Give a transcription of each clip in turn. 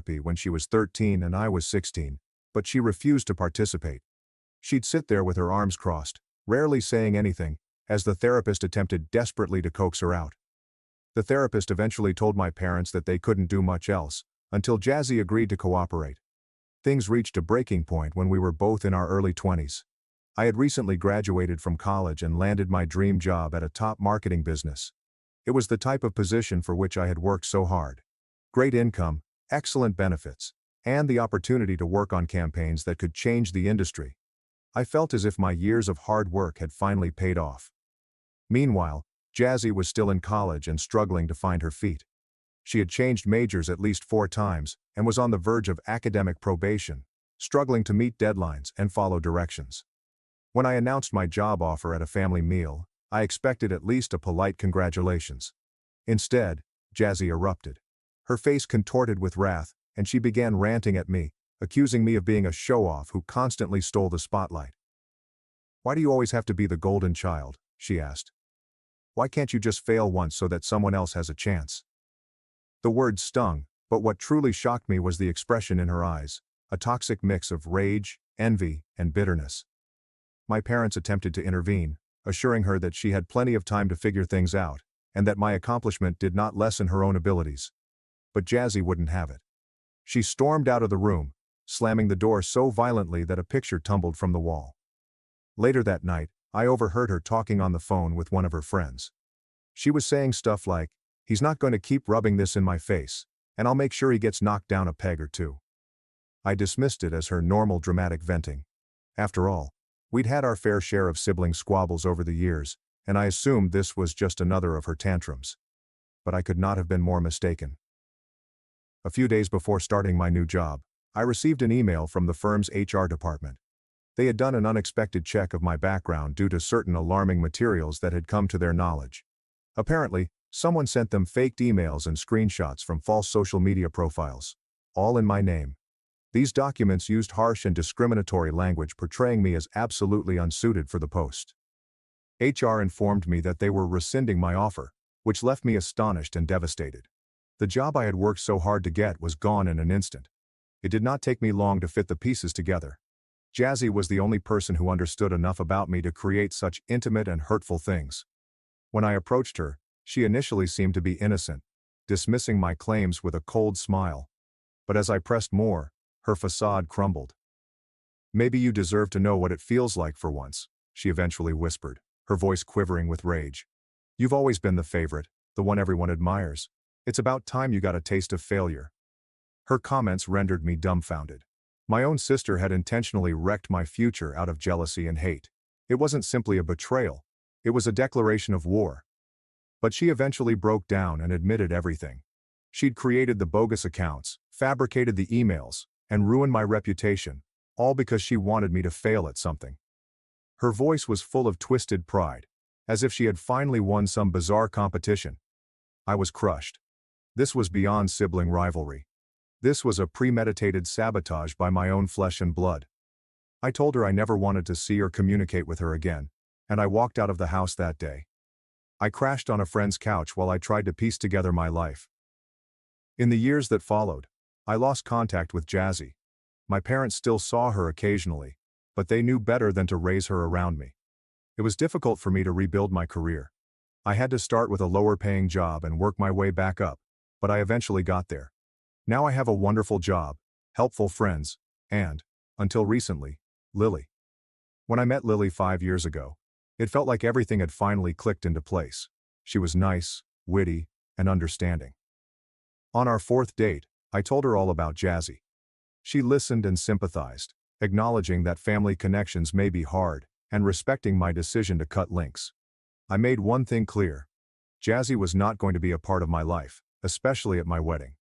therapy when she was 13 and I was 16, but she refused to participate. She'd sit there with her arms crossed, rarely saying anything, as the therapist attempted desperately to coax her out. The therapist eventually told my parents that they couldn't do much else, until Jazzy agreed to cooperate. Things reached a breaking point when we were both in our early 20s. I had recently graduated from college and landed my dream job at a top marketing business. It was the type of position for which I had worked so hard. Great income, excellent benefits, and the opportunity to work on campaigns that could change the industry. I felt as if my years of hard work had finally paid off. Meanwhile, Jazzy was still in college and struggling to find her feet. She had changed majors at least 4 times and was on the verge of academic probation, struggling to meet deadlines and follow directions. When I announced my job offer at a family meal, I expected at least a polite congratulations. Instead, Jazzy erupted. Her face contorted with wrath, and she began ranting at me, accusing me of being a show-off who constantly stole the spotlight. "Why do you always have to be the golden child?" she asked. "Why can't you just fail once so that someone else has a chance?" The words stung, but what truly shocked me was the expression in her eyes, a toxic mix of rage, envy, and bitterness. My parents attempted to intervene, assuring her that she had plenty of time to figure things out, and that my accomplishment did not lessen her own abilities. But Jazzy wouldn't have it. She stormed out of the room, slamming the door so violently that a picture tumbled from the wall. Later that night, I overheard her talking on the phone with one of her friends. She was saying stuff like, "He's not going to keep rubbing this in my face, and I'll make sure he gets knocked down a peg or two." I dismissed it as her normal dramatic venting. After all, we'd had our fair share of sibling squabbles over the years, and I assumed this was just another of her tantrums. But I could not have been more mistaken. A few days before starting my new job, I received an email from the firm's HR department. They had done an unexpected check of my background due to certain alarming materials that had come to their knowledge. Apparently, someone sent them faked emails and screenshots from false social media profiles, all in my name. These documents used harsh and discriminatory language portraying me as absolutely unsuited for the post. HR informed me that they were rescinding my offer, which left me astonished and devastated. The job I had worked so hard to get was gone in an instant. It did not take me long to fit the pieces together. Jazzy was the only person who understood enough about me to create such intimate and hurtful things. When I approached her, she initially seemed to be innocent, dismissing my claims with a cold smile. But as I pressed more, her facade crumbled. "Maybe you deserve to know what it feels like for once," she eventually whispered, her voice quivering with rage. "You've always been the favorite, the one everyone admires. It's about time you got a taste of failure." Her comments rendered me dumbfounded. My own sister had intentionally wrecked my future out of jealousy and hate. It wasn't simply a betrayal. It was a declaration of war. But she eventually broke down and admitted everything. She'd created the bogus accounts, fabricated the emails, and ruined my reputation, all because she wanted me to fail at something. Her voice was full of twisted pride, as if she had finally won some bizarre competition. I was crushed. This was beyond sibling rivalry. This was a premeditated sabotage by my own flesh and blood. I told her I never wanted to see or communicate with her again, and I walked out of the house that day. I crashed on a friend's couch while I tried to piece together my life. In the years that followed, I lost contact with Jazzy. My parents still saw her occasionally, but they knew better than to raise her around me. It was difficult for me to rebuild my career. I had to start with a lower-paying job and work my way back up, but I eventually got there. Now I have a wonderful job, helpful friends, and, until recently, Lily. When I met Lily 5 years ago, it felt like everything had finally clicked into place. She was nice, witty, and understanding. On our 4th date, I told her all about Jazzy. She listened and sympathized, acknowledging that family connections may be hard, and respecting my decision to cut links. I made one thing clear. Jazzy was not going to be a part of my life, especially at my wedding.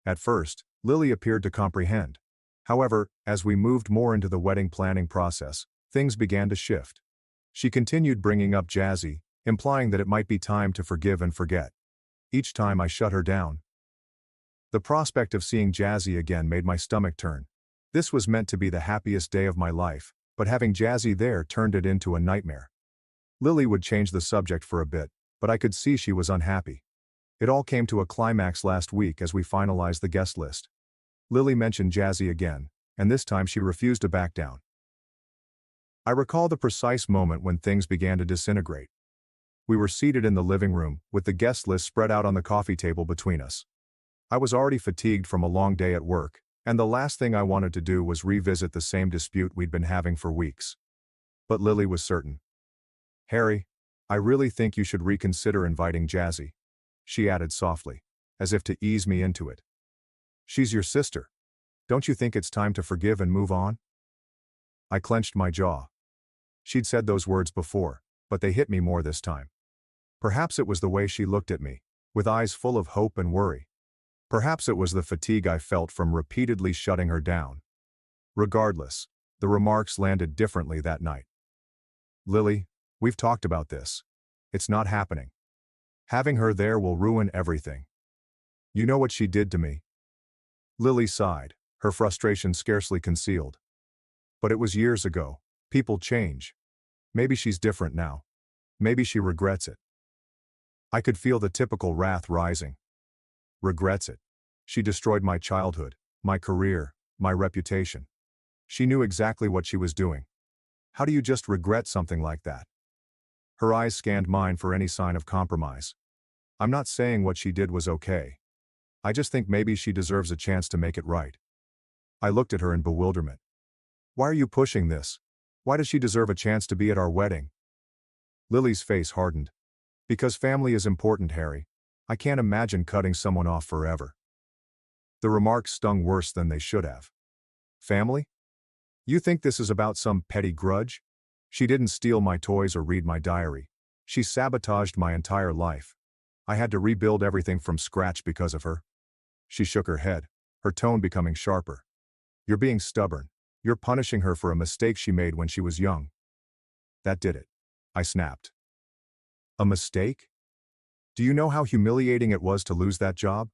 At first, Lily appeared to comprehend. However, as we moved more into the wedding planning process, things began to shift. She continued bringing up Jazzy, implying that it might be time to forgive and forget. Each time I shut her down. The prospect of seeing Jazzy again made my stomach turn. This was meant to be the happiest day of my life, but having Jazzy there turned it into a nightmare. Lily would change the subject for a bit, but I could see she was unhappy. It all came to a climax last week as we finalized the guest list. Lily mentioned Jazzy again, and this time she refused to back down. I recall the precise moment when things began to disintegrate. We were seated in the living room, with the guest list spread out on the coffee table between us. I was already fatigued from a long day at work, and the last thing I wanted to do was revisit the same dispute we'd been having for weeks. But Lily was certain. "Harry, I really think you should reconsider inviting Jazzy," she added softly, as if to ease me into it. "She's your sister. Don't you think it's time to forgive and move on?" I clenched my jaw. She'd said those words before, but they hit me more this time. Perhaps it was the way she looked at me, with eyes full of hope and worry. Perhaps it was the fatigue I felt from repeatedly shutting her down. Regardless, the remarks landed differently that night. "Lily, we've talked about this. It's not happening. Having her there will ruin everything. You know what she did to me." Lily sighed, her frustration scarcely concealed. "But it was years ago. People change. Maybe she's different now. Maybe she regrets it." I could feel the typical wrath rising. Regrets it. She destroyed my childhood, my career, my reputation. She knew exactly what she was doing. How do you just regret something like that? Her eyes scanned mine for any sign of compromise. "I'm not saying what she did was okay. I just think maybe she deserves a chance to make it right." I looked at her in bewilderment. "Why are you pushing this? Why does she deserve a chance to be at our wedding?" Lily's face hardened. "Because family is important, Harry. I can't imagine cutting someone off forever." The remarks stung worse than they should have. "Family? You think this is about some petty grudge? She didn't steal my toys or read my diary. She sabotaged my entire life. I had to rebuild everything from scratch because of her." She shook her head, her tone becoming sharper. "You're being stubborn. You're punishing her for a mistake she made when she was young." "That did it," I snapped. "A mistake? Do you know how humiliating it was to lose that job?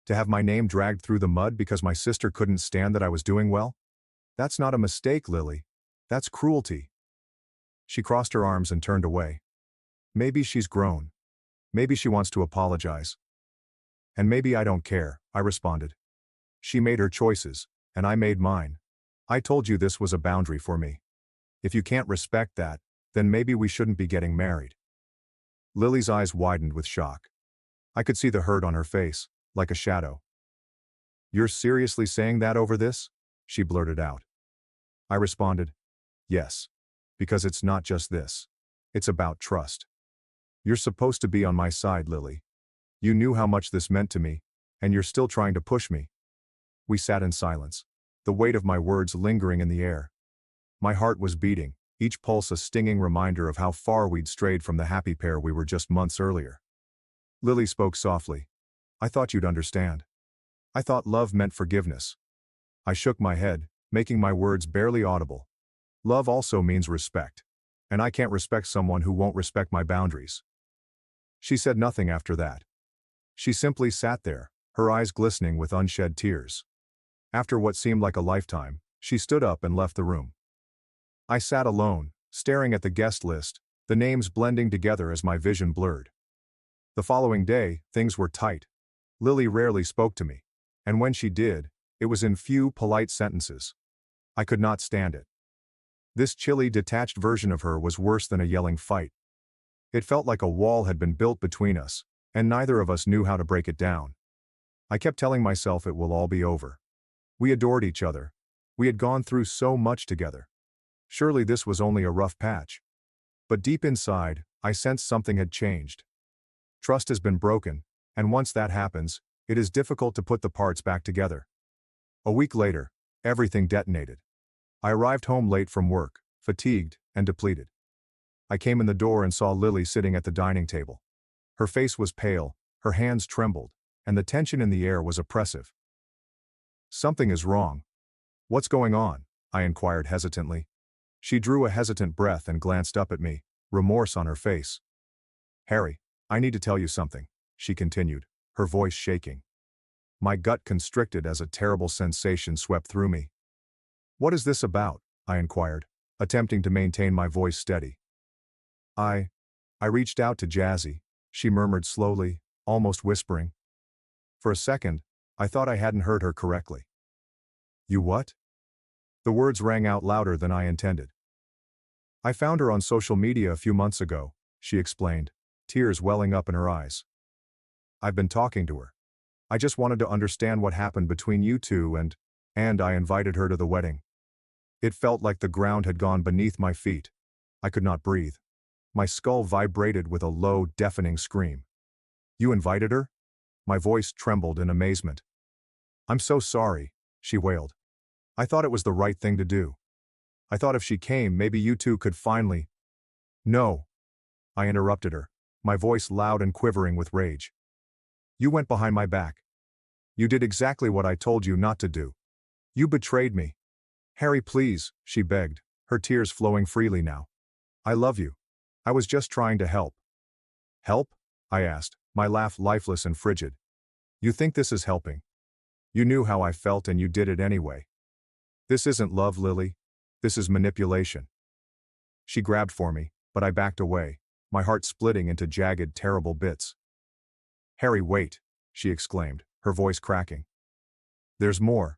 To have my name dragged through the mud because my sister couldn't stand that I was doing well? That's not a mistake, Lily. That's cruelty." She crossed her arms and turned away. "Maybe she's grown. Maybe she wants to apologize. And maybe I don't care," I responded. "She made her choices, and I made mine. I told you this was a boundary for me. If you can't respect that, then maybe we shouldn't be getting married." Lily's eyes widened with shock. I could see the hurt on her face, like a shadow. "You're seriously saying that over this?" she blurted out. I responded, "Yes. Because it's not just this. It's about trust. You're supposed to be on my side, Lily. You knew how much this meant to me, and you're still trying to push me." We sat in silence, the weight of my words lingering in the air. My heart was beating, each pulse a stinging reminder of how far we'd strayed from the happy pair we were just months earlier. Lily spoke softly. "I thought you'd understand. I thought love meant forgiveness." I shook my head, making my words barely audible. "Love also means respect. And I can't respect someone who won't respect my boundaries." She said nothing after that. She simply sat there, her eyes glistening with unshed tears. After what seemed like a lifetime, she stood up and left the room. I sat alone, staring at the guest list, the names blending together as my vision blurred. The following day, things were tight. Lily rarely spoke to me, and when she did, it was in few, polite sentences. I could not stand it. This chilly, detached version of her was worse than a yelling fight. It felt like a wall had been built between us, and neither of us knew how to break it down. I kept telling myself it will all be over. We adored each other. We had gone through so much together. Surely this was only a rough patch. But deep inside, I sensed something had changed. Trust has been broken, and once that happens, it is difficult to put the parts back together. A week later, everything detonated. I arrived home late from work, fatigued and depleted. I came in the door and saw Lily sitting at the dining table. Her face was pale, her hands trembled, and the tension in the air was oppressive. "Something is wrong. What's going on?" I inquired hesitantly. She drew a hesitant breath and glanced up at me, remorse on her face. "Harry, I need to tell you something," she continued, her voice shaking. My gut constricted as a terrible sensation swept through me. "What is this about?" I inquired, attempting to maintain my voice steady. I reached out to Jazzy," she murmured slowly, almost whispering. For a second, I thought I hadn't heard her correctly. You what? The words rang out louder than I intended. I found her on social media a few months ago, she explained, tears welling up in her eyes. I've been talking to her. I just wanted to understand what happened between you two and I invited her to the wedding. It felt like the ground had gone beneath my feet. I could not breathe. My skull vibrated with a low, deafening scream. You invited her? My voice trembled in amazement. I'm so sorry, she wailed. I thought it was the right thing to do. I thought if she came, maybe you two could finally. No, I interrupted her, my voice loud and quivering with rage. You went behind my back. You did exactly what I told you not to do. You betrayed me. Harry, please, she begged, her tears flowing freely now. I love you. I was just trying to help. Help? I asked, my laugh lifeless and frigid. You think this is helping? You knew how I felt and you did it anyway. This isn't love, Lily. This is manipulation. She grabbed for me, but I backed away, my heart splitting into jagged, terrible bits. Harry, wait, she exclaimed, her voice cracking. There's more.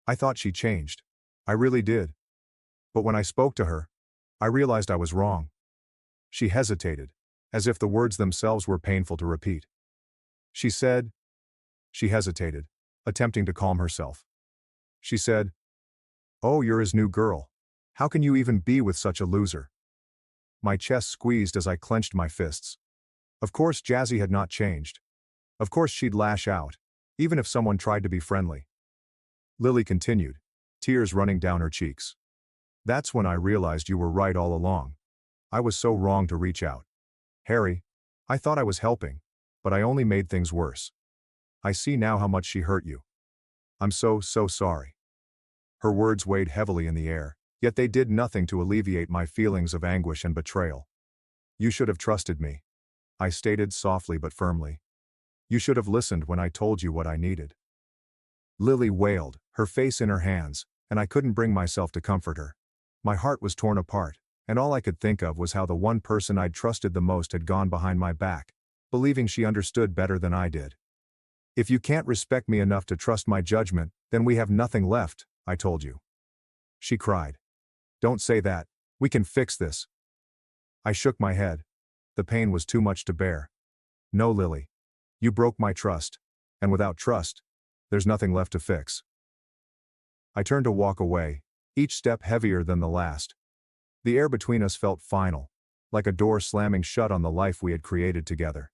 I thought she changed. I really did. But when I spoke to her, I realized I was wrong. She hesitated, as if the words themselves were painful to repeat. She hesitated, attempting to calm herself. She said, "Oh, you're his new girl. How can you even be with such a loser?" My chest squeezed as I clenched my fists. Of course Jazzy had not changed. Of course she'd lash out, even if someone tried to be friendly. Lily continued, tears running down her cheeks. That's when I realized you were right all along. I was so wrong to reach out. Harry, I thought I was helping, but I only made things worse. I see now how much she hurt you. I'm so sorry. Her words weighed heavily in the air, yet they did nothing to alleviate my feelings of anguish and betrayal. You should have trusted me, I stated softly but firmly. You should have listened when I told you what I needed. Lily wailed, her face in her hands, and I couldn't bring myself to comfort her. My heart was torn apart, and all I could think of was how the one person I'd trusted the most had gone behind my back, believing she understood better than I did. If you can't respect me enough to trust my judgment, then we have nothing left, I told you. She cried. Don't say that. We can fix this. I shook my head. The pain was too much to bear. No, Lily. You broke my trust, and without trust, there's nothing left to fix. I turned to walk away, each step heavier than the last. The air between us felt final, like a door slamming shut on the life we had created together.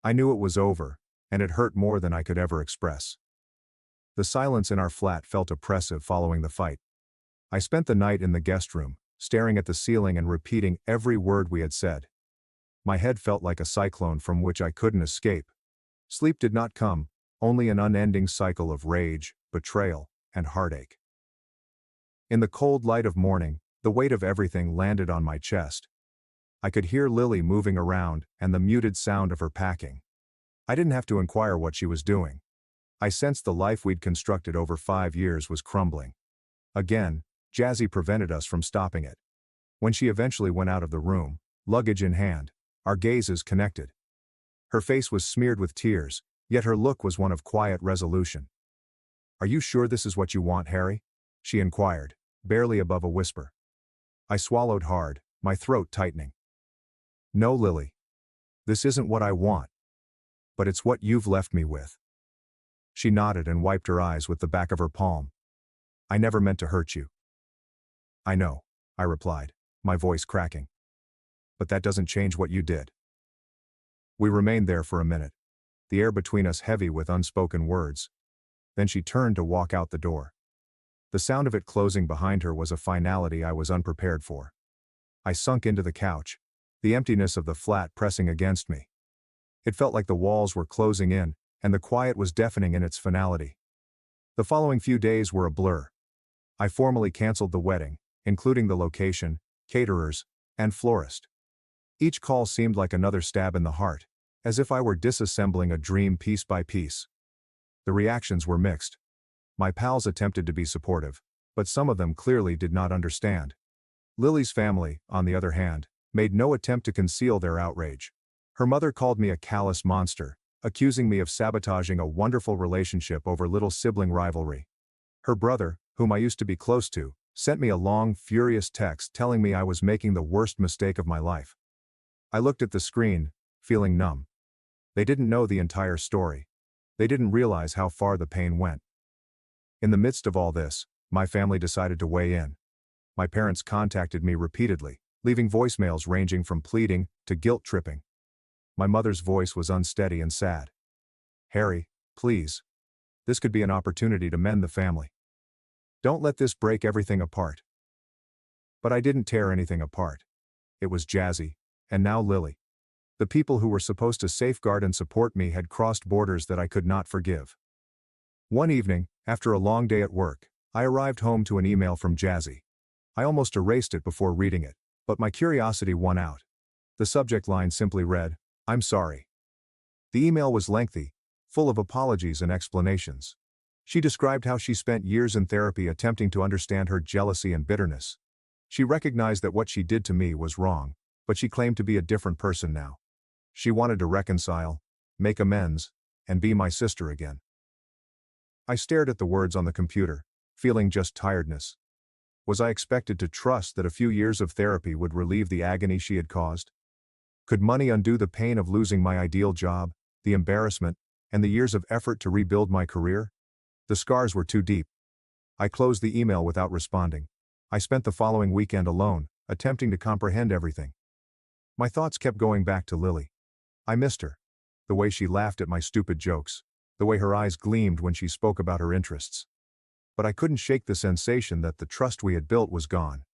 I knew it was over, and it hurt more than I could ever express. The silence in our flat felt oppressive following the fight. I spent the night in the guest room, staring at the ceiling and repeating every word we had said. My head felt like a cyclone from which I couldn't escape. Sleep did not come, only an unending cycle of rage, betrayal, and heartache. In the cold light of morning, the weight of everything landed on my chest. I could hear Lily moving around and the muted sound of her packing. I didn't have to inquire what she was doing. I sensed the life we'd constructed over 5 years was crumbling. Again, Jazzy prevented us from stopping it. When she eventually went out of the room, luggage in hand, our gazes connected. Her face was smeared with tears, yet her look was one of quiet resolution. Are you sure this is what you want, Harry? She inquired, barely above a whisper. I swallowed hard, my throat tightening. No, Lily. This isn't what I want. But it's what you've left me with. She nodded and wiped her eyes with the back of her palm. I never meant to hurt you. I know, I replied, my voice cracking. But that doesn't change what you did. We remained there for a minute, the air between us heavy with unspoken words. Then she turned to walk out the door. The sound of it closing behind her was a finality I was unprepared for. I sunk into the couch, the emptiness of the flat pressing against me. It felt like the walls were closing in, and the quiet was deafening in its finality. The following few days were a blur. I formally canceled the wedding, including the location, caterers, and florist. Each call seemed like another stab in the heart, as if I were disassembling a dream piece by piece. The reactions were mixed. My pals attempted to be supportive, but some of them clearly did not understand. Lily's family, on the other hand, made no attempt to conceal their outrage. Her mother called me a callous monster, accusing me of sabotaging a wonderful relationship over little sibling rivalry. Her brother, whom I used to be close to, sent me a long, furious text telling me I was making the worst mistake of my life. I looked at the screen, feeling numb. They didn't know the entire story. They didn't realize how far the pain went. In the midst of all this, my family decided to weigh in. My parents contacted me repeatedly, leaving voicemails ranging from pleading to guilt-tripping. My mother's voice was unsteady and sad. "Harry, please. This could be an opportunity to mend the family. Don't let this break everything apart." But I didn't tear anything apart. It was Jazzy, and now Lily. The people who were supposed to safeguard and support me had crossed borders that I could not forgive. One evening, after a long day at work, I arrived home to an email from Jazzy. I almost erased it before reading it, but my curiosity won out. The subject line simply read, "I'm sorry." The email was lengthy, full of apologies and explanations. She described how she spent years in therapy attempting to understand her jealousy and bitterness. She recognized that what she did to me was wrong, but she claimed to be a different person now. She wanted to reconcile, make amends, and be my sister again. I stared at the words on the computer, feeling just tiredness. Was I expected to trust that a few years of therapy would relieve the agony she had caused? Could money undo the pain of losing my ideal job, the embarrassment, and the years of effort to rebuild my career? The scars were too deep. I closed the email without responding. I spent the following weekend alone, attempting to comprehend everything. My thoughts kept going back to Lily. I missed her. The way she laughed at my stupid jokes. The way her eyes gleamed when she spoke about her interests. But I couldn't shake the sensation that the trust we had built was gone.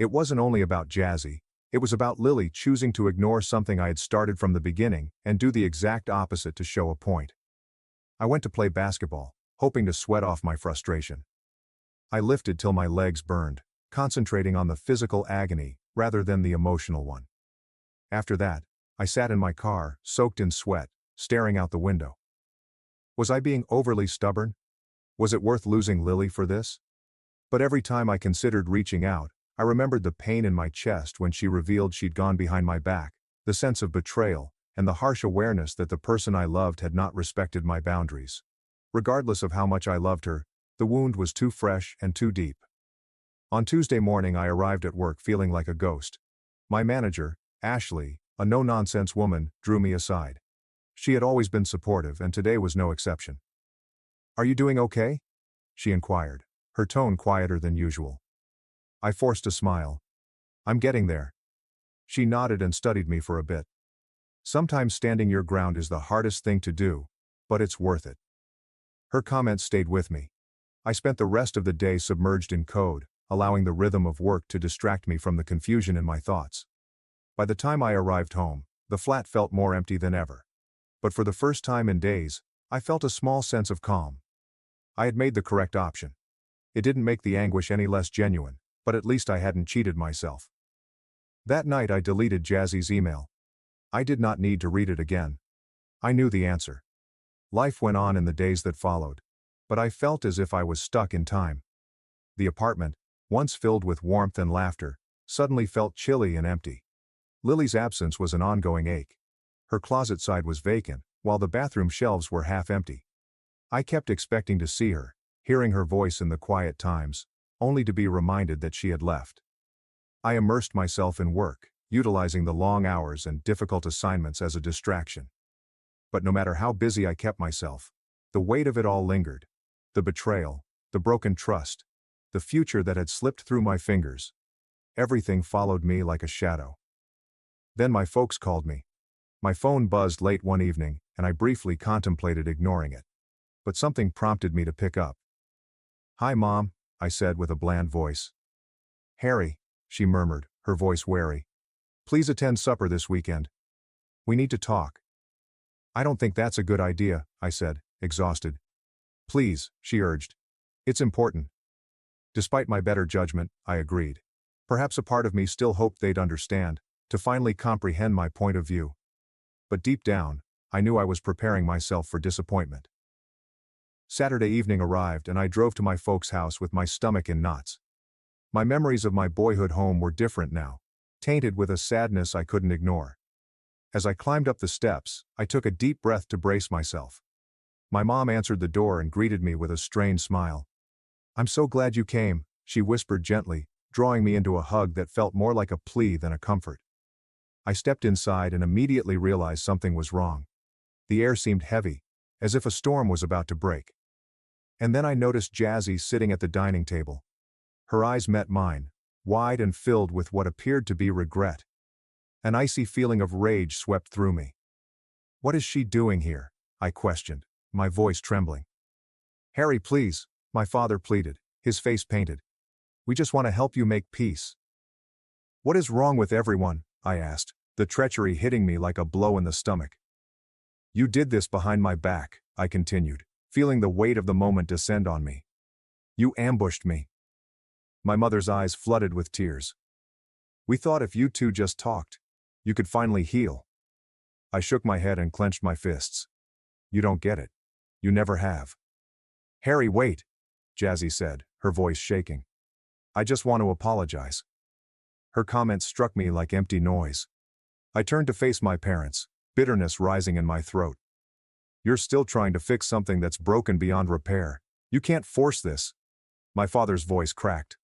It wasn't only about Jazzy, it was about Lily choosing to ignore something I had started from the beginning and do the exact opposite to show a point. I went to play basketball, hoping to sweat off my frustration. I lifted till my legs burned, concentrating on the physical agony rather than the emotional one. After that, I sat in my car, soaked in sweat, staring out the window. Was I being overly stubborn? Was it worth losing Lily for this? But every time I considered reaching out, I remembered the pain in my chest when she revealed she'd gone behind my back, the sense of betrayal, and the harsh awareness that the person I loved had not respected my boundaries. Regardless of how much I loved her, the wound was too fresh and too deep. On Tuesday morning I arrived at work feeling like a ghost. My manager, Ashley, a no-nonsense woman, drew me aside. She had always been supportive and today was no exception. "Are you doing okay?" she inquired, her tone quieter than usual. I forced a smile. "I'm getting there." She nodded and studied me for a bit. "Sometimes standing your ground is the hardest thing to do, but it's worth it." Her comments stayed with me. I spent the rest of the day submerged in code, allowing the rhythm of work to distract me from the confusion in my thoughts. By the time I arrived home, the flat felt more empty than ever. But for the first time in days, I felt a small sense of calm. I had made the correct option. It didn't make the anguish any less genuine, but at least I hadn't cheated myself. That night I deleted Jazzy's email. I did not need to read it again. I knew the answer. Life went on in the days that followed, but I felt as if I was stuck in time. The apartment, once filled with warmth and laughter, suddenly felt chilly and empty. Lily's absence was an ongoing ache. Her closet side was vacant, while the bathroom shelves were half empty. I kept expecting to see her, hearing her voice in the quiet times, only to be reminded that she had left. I immersed myself in work, utilizing the long hours and difficult assignments as a distraction. But no matter how busy I kept myself, the weight of it all lingered. The betrayal, the broken trust, the future that had slipped through my fingers. Everything followed me like a shadow. Then my folks called me. My phone buzzed late one evening, and I briefly contemplated ignoring it. But something prompted me to pick up. "Hi, Mom," I said with a bland voice. "Harry," she murmured, her voice wary. "Please attend supper this weekend. We need to talk." "I don't think that's a good idea," I said, exhausted. "Please," she urged. "It's important." Despite my better judgment, I agreed. Perhaps a part of me still hoped they'd understand, to finally comprehend my point of view. But deep down, I knew I was preparing myself for disappointment. Saturday evening arrived and I drove to my folks' house with my stomach in knots. My memories of my boyhood home were different now, tainted with a sadness I couldn't ignore. As I climbed up the steps, I took a deep breath to brace myself. My mom answered the door and greeted me with a strained smile. I'm so glad you came, she whispered gently, drawing me into a hug that felt more like a plea than a comfort. I stepped inside and immediately realized something was wrong. The air seemed heavy, as if a storm was about to break. And then I noticed Jazzy sitting at the dining table. Her eyes met mine, wide and filled with what appeared to be regret. An icy feeling of rage swept through me. What is she doing here? I questioned, my voice trembling. Harry, please, my father pleaded, his face painted. We just want to help you make peace. What is wrong with everyone? I asked, the treachery hitting me like a blow in the stomach. You did this behind my back, I continued, feeling the weight of the moment descend on me. You ambushed me. My mother's eyes flooded with tears. We thought if you two just talked, you could finally heal. I shook my head and clenched my fists. You don't get it. You never have. Harry, wait, Jazzy said, her voice shaking. I just want to apologize. Her comment struck me like empty noise. I turned to face my parents, bitterness rising in my throat. You're still trying to fix something that's broken beyond repair. You can't force this. My father's voice cracked.